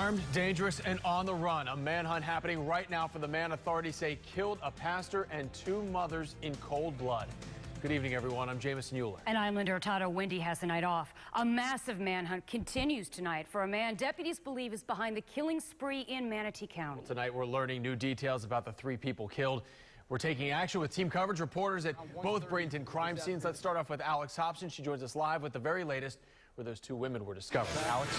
Armed, dangerous, and on the run. A manhunt happening right now for the man authorities say killed a pastor and two mothers in cold blood. Good evening, everyone. I'm Jamison Euler. And I'm Linda Hurtado. Wendy has the night off. A massive manhunt continues tonight for a man deputies believe is behind the killing spree in Manatee County. Well, tonight we're learning new details about the three people killed. We're taking action with team coverage reporters at both Bradenton crime scenes. Let's start off with Alex Hobson. She joins us live with the very latest where those two women were discovered. Alex?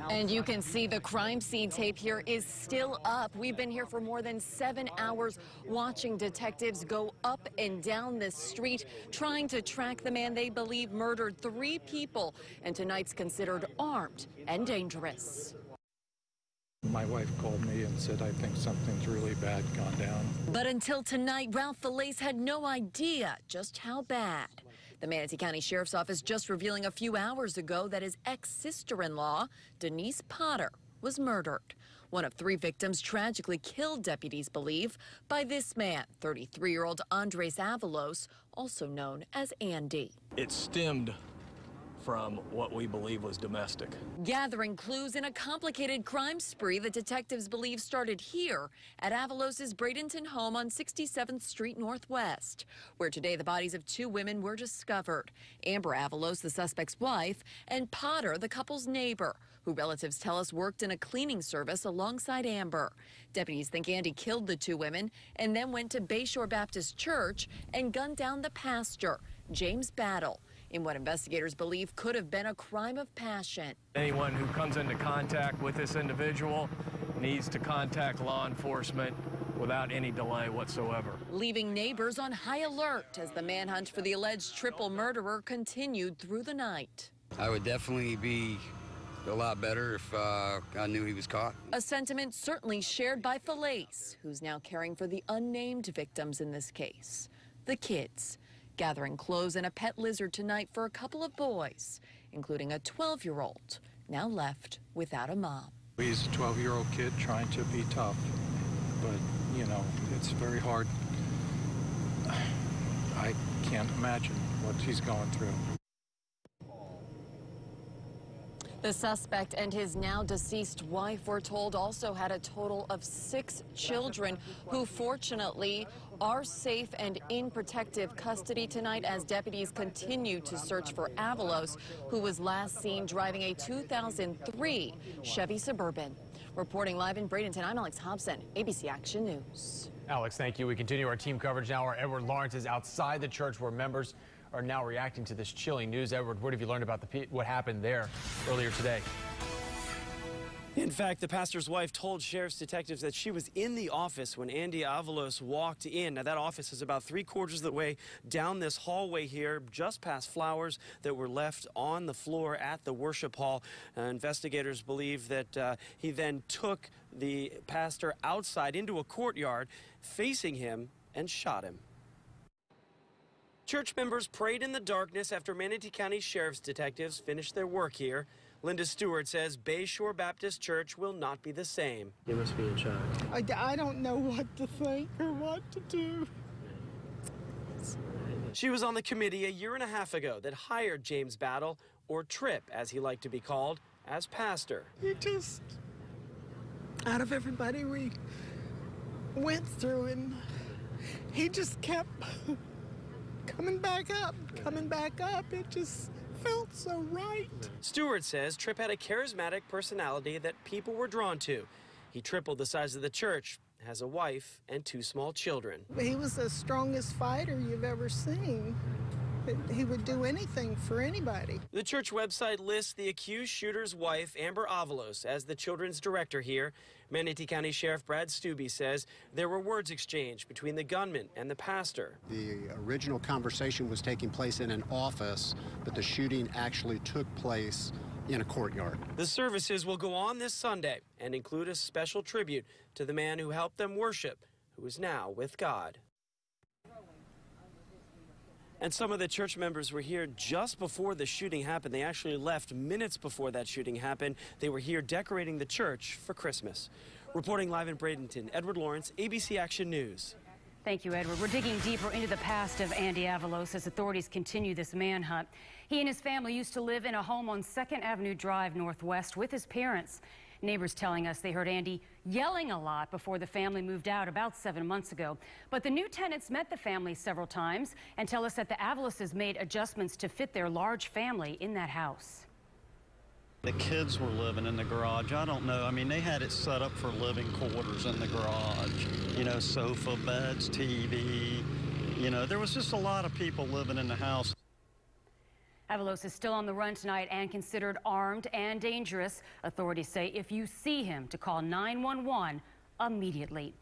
And you can see the crime scene tape here is still up. We've been here for more than 7 hours watching detectives go up and down this street trying to track the man they believe murdered 3 people and tonight's considered armed and dangerous. My wife called me and said, I think something's really bad gone down. But until tonight, Ralph Falaise had no idea just how bad. The Manatee County Sheriff's Office just revealing a few hours ago that his ex-sister-in-law, Denise Potter, was murdered. One of 3 victims tragically killed, deputies believe, by this man, 33-year-old Andres Avalos, also known as Andy. It stemmed from what we believe was domestic. Gathering clues in a complicated crime spree that detectives believe started here at Avalos' Bradenton home on 67th Street Northwest, where today the bodies of 2 women were discovered. Amber Avalos, the suspect's wife, and Potter, the couple's neighbor, who relatives tell us worked in a cleaning service alongside Amber. Deputies think Andy killed the 2 women and then went to Bayshore Baptist Church and gunned down the pastor, James Battle, in what investigators believe could have been a crime of passion. Anyone who comes into contact with this individual needs to contact law enforcement without any delay whatsoever. Leaving neighbors on high alert as the manhunt for the alleged triple murderer continued through the night. I would definitely be a lot better if I knew he was caught. A sentiment certainly shared by Falaise, who's now caring for the unnamed victims in this case, the kids. Gathering clothes and a pet lizard tonight for a couple of boys, including a 12-year-old, now left without a mom. He's a 12-year-old kid trying to be tough, but, you know, it's very hard. I can't imagine what he's going through. The suspect and his now deceased wife, we're told, also had a total of 6 children who fortunately are safe and in protective custody tonight as deputies continue to search for Avalos, who was last seen driving a 2003 Chevy Suburban. Reporting live in Bradenton, I'm Alex Hobson, ABC Action News. Alex, thank you. We continue our team coverage now where Edward Lawrence is outside the church where members are now reacting to this chilling news. Edward, what have you learned about what happened there earlier today? In fact, the pastor's wife told sheriff's detectives that she was in the office when Andy Avalos walked in. Now, that office is about 3/4 of the way down this hallway here, just past flowers that were left on the floor at the worship hall. Investigators believe that he then took the pastor outside into a courtyard, facing him, and shot him. Church members prayed in the darkness after Manatee County Sheriff's detectives finished their work here. Linda Stewart says Bayshore Baptist Church will not be the same. You must be in shock. I don't know what to think or what to do. She was on the committee a 1.5 years ago that hired James Battle, or Trip as he liked to be called, as pastor. He just, out of everybody we went through, and he just kept coming back up. It just felt so right. Stewart says Tripp had a charismatic personality that people were drawn to. He tripled the size of the church, has a wife and 2 small children. He was the strongest fighter you've ever seen. He would do anything for anybody. The church website lists the accused shooter's wife, Amber Avalos, as the children's director here. Manatee County Sheriff Brad Stubbe says there were words exchanged between the gunman and the pastor. The original conversation was taking place in an office, but the shooting actually took place in a courtyard. The services will go on this Sunday and include a special tribute to the man who helped them worship, who is now with God. And some of the church members were here just before the shooting happened. They actually left minutes before that shooting happened. They were here decorating the church for Christmas. Reporting live in Bradenton, Edward Lawrence, ABC Action News. Thank you, Edward. We're digging deeper into the past of Andy Avalos as authorities continue this manhunt. He and his family used to live in a home on 2nd Avenue Drive Northwest with his parents. Neighbors telling us they heard Andy yelling a lot before the family moved out about 7 months ago. But the new tenants met the family several times and tell us that the Avaloses made adjustments to fit their large family in that house. The kids were living in the garage. I don't know. I mean, they had it set up for living quarters in the garage. You know, sofa, beds, TV. You know, there was just a lot of people living in the house. Avalos is still on the run tonight and considered armed and dangerous. Authorities say if you see him, to call 911 immediately.